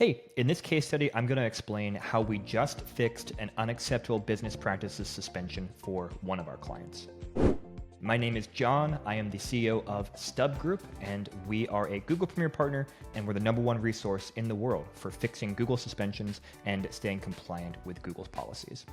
Hey, in this case study, I'm going to explain how we just fixed an unacceptable business practices suspension for one of our clients. My name is John. I am the CEO of StubGroup, and we are a Google Premier partner, and we're the #1 resource in the world for fixing Google suspensions and staying compliant with Google's policies.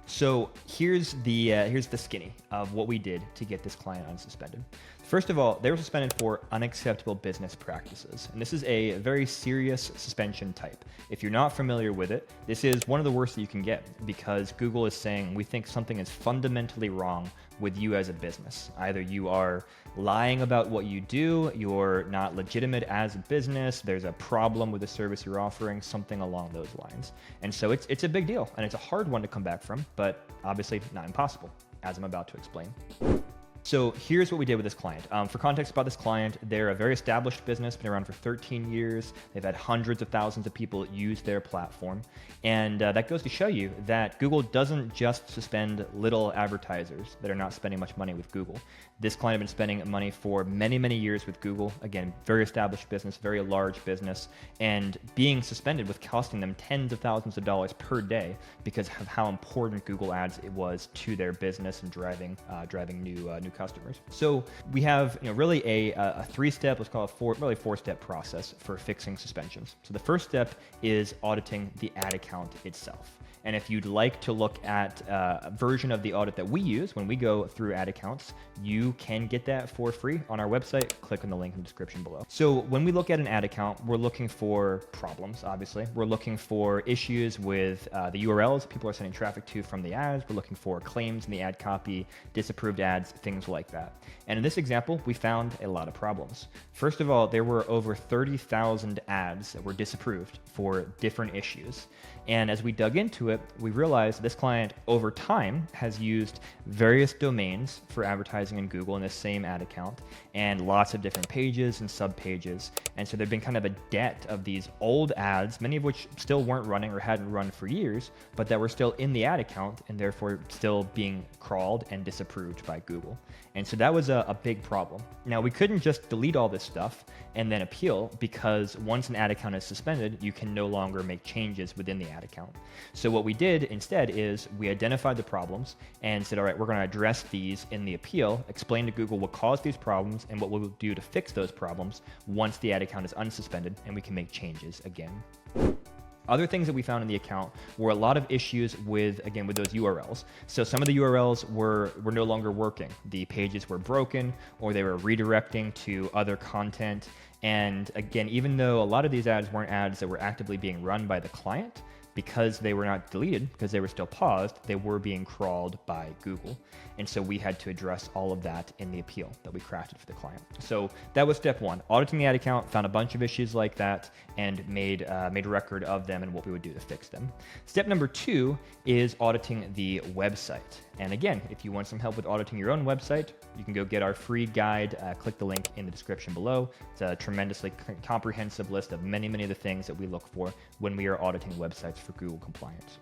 So here's the skinny of what we did to get this client unsuspended. First of all, they were suspended for unacceptable business practices. And this is a very serious suspension type. If you're not familiar with it, this is one of the worst that you can get because Google is saying we think something is fundamentally wrong with you as a business. Either you are lying about what you do, you're not legitimate as a business, there's a problem with the service you're offering, something along those lines. And so it's a big deal, and it's a hard one to come back from, but obviously not impossible, as I'm about to explain. So here's what we did with this client. For context about this client, they're a very established business, been around for 13 years. They've had hundreds of thousands of people use their platform. And that goes to show you that Google doesn't just suspend little advertisers that are not spending much money with Google. This client had been spending money for many, many years with Google. Again, very established business, very large business, and being suspended with costing them tens of thousands of dollars per day because of how important Google Ads it was to their business and driving new customers. So we have really a three-step, let's call it four-step process for fixing suspensions. So the first step is auditing the ad account itself. And if you'd like to look at a version of the audit that we use when we go through ad accounts, you can get that for free on our website. Click on the link in the description below. So when we look at an ad account, we're looking for problems, obviously. We're looking for issues with the URLs people are sending traffic to from the ads. We're looking for claims in the ad copy, disapproved ads, things like that. And in this example, we found a lot of problems. First of all, there were over 30,000 ads that were disapproved for different issues. And as we dug into it, we realized this client over time has used various domains for advertising in Google in this same ad account and lots of different pages and sub pages. And so there'd been kind of a debt of these old ads, many of which still weren't running or hadn't run for years, but that were still in the ad account and therefore still being crawled and disapproved by Google. And so that was a big problem. Now, we couldn't just delete all this stuff and then appeal because once an ad account is suspended, you can no longer make changes within the ad account. So what we did instead is we identified the problems and said, all right, we're going to address these in the appeal, explain to Google what caused these problems and what we'll do to fix those problems once the ad account is unsuspended and we can make changes again. Other things that we found in the account were a lot of issues with those URLs. So some of the URLs were no longer working. The pages were broken or they were redirecting to other content. And again, even though a lot of these ads weren't ads that were actively being run by the client, because they were not deleted, because they were still paused, they were being crawled by Google. And so we had to address all of that in the appeal that we crafted for the client. So that was step one, auditing the ad account, found a bunch of issues like that, and made a record of them and what we would do to fix them. Step number two is auditing the website. And again, if you want some help with auditing your own website, you can go get our free guide. Click the link in the description below. It's a tremendously comprehensive list of many, many of the things that we look for when we are auditing websites for Google compliance.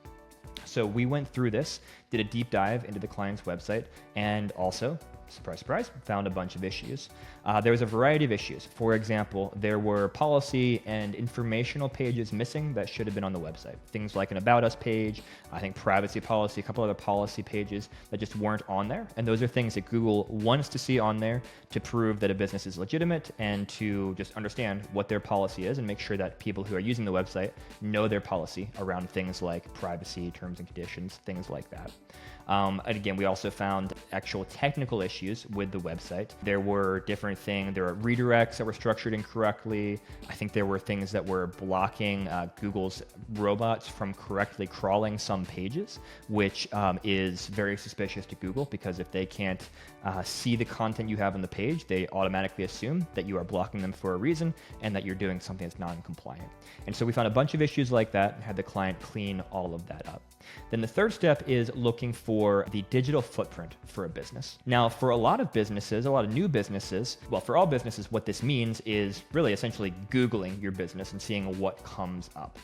So we went through this, did a deep dive into the client's website, and also, surprise, surprise, found a bunch of issues. There was a variety of issues. For example, there were policy and informational pages missing that should have been on the website. Things like an About Us page, I think privacy policy, a couple other policy pages that just weren't on there. And those are things that Google wants to see on there to prove that a business is legitimate and to just understand what their policy is and make sure that people who are using the website know their policy around things like privacy, terms and conditions, things like that. And again, we also found actual technical issues with the website. There were different things. There were redirects that were structured incorrectly. I think there were things that were blocking Google's robots from correctly crawling some pages, which is very suspicious to Google because if they can't see the content you have on the page, they automatically assume that you are blocking them for a reason and that you're doing something that's non-compliant. And so we found a bunch of issues like that and had the client clean all of that up. Then the third step is looking for the digital footprint for a business. Now, for a lot of businesses, a lot of new businesses, well, for all businesses, what this means is really essentially Googling your business and seeing what comes up.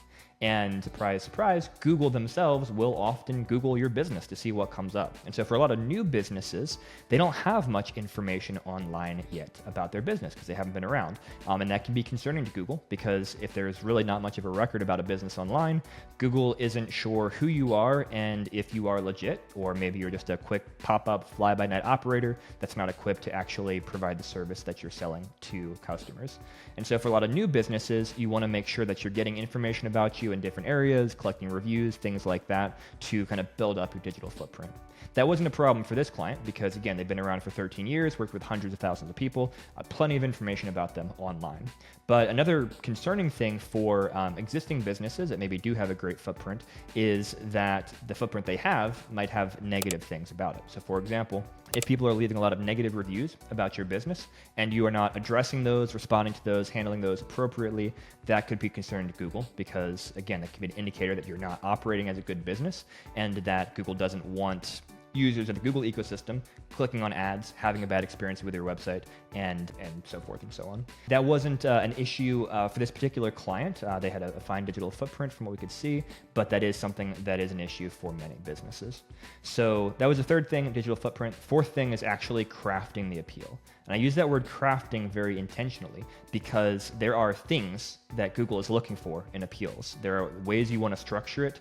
And surprise, surprise, Google themselves will often Google your business to see what comes up. And so for a lot of new businesses, they don't have much information online yet about their business because they haven't been around. And that can be concerning to Google because if there's really not much of a record about a business online, Google isn't sure who you are and if you are legit, or maybe you're just a quick pop-up fly-by-night operator that's not equipped to actually provide the service that you're selling to customers. And so for a lot of new businesses, you want to make sure that you're getting information about you in different areas, collecting reviews, things like that, to kind of build up your digital footprint. That wasn't a problem for this client because, again, they've been around for 13 years, worked with hundreds of thousands of people, plenty of information about them online. But another concerning thing for existing businesses that maybe do have a great footprint is that the footprint they have might have negative things about it. So for example, if people are leaving a lot of negative reviews about your business and you are not addressing those, responding to those, handling those appropriately, that could be concerning to Google because, again, that could be an indicator that you're not operating as a good business and that Google doesn't want users of the Google ecosystem clicking on ads, having a bad experience with your website, and so forth and so on. That wasn't an issue for this particular client. They had a fine digital footprint from what we could see, but that is something that is an issue for many businesses. So that was the third thing, digital footprint. Fourth thing is actually crafting the appeal. And I use that word crafting very intentionally because there are things that Google is looking for in appeals. There are ways you want to structure it.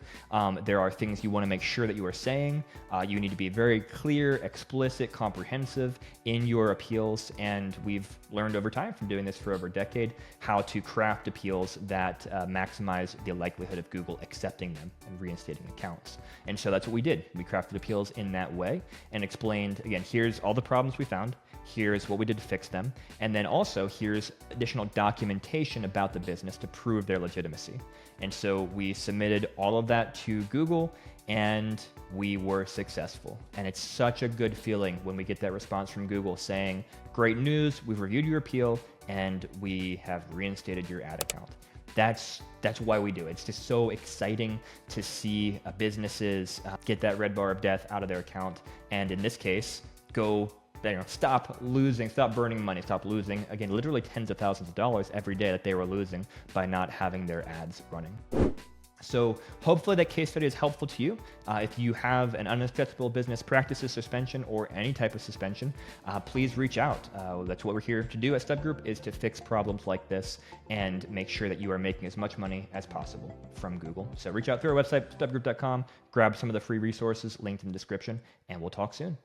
There are things you want to make sure that you are saying. You need to be very clear, explicit, comprehensive in your appeals. And we've learned over time from doing this for over a decade how to craft appeals that maximize the likelihood of Google accepting them and reinstating accounts. And so that's what we did. We crafted appeals in that way and explained, again, here's all the problems we found. Here's what we did to fix them. And then also here's additional documentation about the business to prove their legitimacy. And so we submitted all of that to Google and we were successful. And it's such a good feeling when we get that response from Google saying, great news, we've reviewed your appeal and we have reinstated your ad account. That's why we do it. It's just so exciting to see businesses get that red bar of death out of their account. And in this case, stop burning money, stop losing, again, literally tens of thousands of dollars every day that they were losing by not having their ads running. So hopefully that case study is helpful to you. If you have an unacceptable business practices suspension or any type of suspension, please reach out. That's what we're here to do at StubGroup, is to fix problems like this and make sure that you are making as much money as possible from Google. So reach out through our website, stubgroup.com, grab some of the free resources linked in the description, and we'll talk soon.